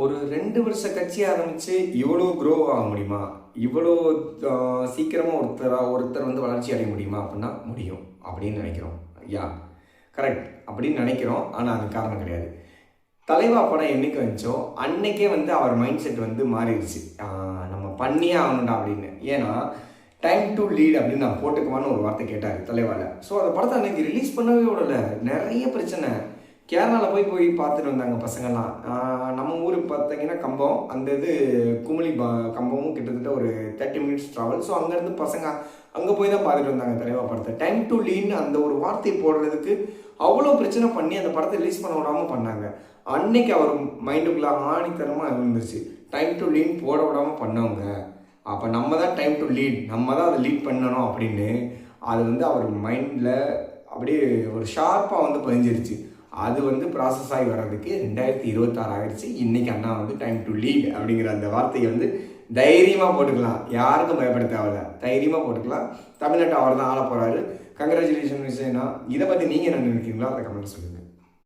ஒரு 2 வருஷ கட்சி ஆரம்பிச்சு இவ்வளோ க்ரோ ஆக முடியுமா? இவ்வளோ சீக்கிரமா ஒருத்தர் வந்து வளர்ச்சி அடைய முடியுமா? அப்படின்னா முடியும் அப்படின்னு நினைக்கிறோம். கரெக்ட் அப்படின்னு நினைக்கிறோம். ஆனால் அது காரணம் கிடையாது. தலைவா படம் என்னைக்கு வந்துச்சோ அன்னைக்கே வந்து அவர் மைண்ட் செட் வந்து மாறிடுச்சு. நம்ம பண்ணியே ஆகணும்டா அப்படின்னு. ஏன்னா டைம் டு லீட் அப்படின்னு நான் போட்டுக்குவான்னு ஒரு வார்த்தை கேட்டார் தலைவால. ஸோ அந்த படத்தை அன்னைக்கு ரிலீஸ் பண்ணவே விடல. நிறைய பிரச்சனை. கேரளாவில் போய் பார்த்துட்டு வந்தாங்க பசங்கள்லாம். நம்ம ஊர் பார்த்தீங்கன்னா கம்பம், அந்த இது குமிளி கம்பமும் கிட்டத்தட்ட ஒரு 30 மினிட்ஸ் ட்ராவல். ஸோ அங்கேருந்து பசங்க அங்கே போய் தான் பார்த்துட்டு வந்தாங்க தலைவா படத்தை. டைம் டு லீன்னு அந்த ஒரு வார்த்தையை போடுறதுக்கு அவ்வளோ பிரச்சனை பண்ணி அந்த படத்தை ரிலீஸ் பண்ண விடாமல் பண்ணாங்க. அன்னைக்கு அவர் மைண்டுக்குள்ளே ஆணித்தரமாக இருந்துச்சு. டைம் டு லீன் போட விடாமல் பண்ணவங்க, அப்போ நம்ம தான் டைம் டு லீட், நம்ம தான் அதை லீட் பண்ணணும் அப்படின்னு அது வந்து அவர் மைண்டில் அப்படியே ஒரு ஷார்ப்பாக வந்து பதிஞ்சிருச்சு. அது வந்து ப்ராசஸ் ஆகி வர்றதுக்கு 2026 ஆகிடுச்சு. இன்றைக்கி அண்ணா வந்து டைம் டு லீட் அப்படிங்கிற அந்த வார்த்தையை வந்து தைரியமாக போட்டுக்கலாம். யாருக்கும் பயப்பட தேவையில்ல, தைரியமாக போட்டுக்கலாம். தமிழ்நாட்டை அவர் தான் ஆள போகிறாரு. கங்க்ராச்சுலேஷன் விஷயம்னா இதை பற்றி நீங்கள் என்ன நினைக்கிறீங்களோ அதை கமெண்ட் சொல்லுங்கள்.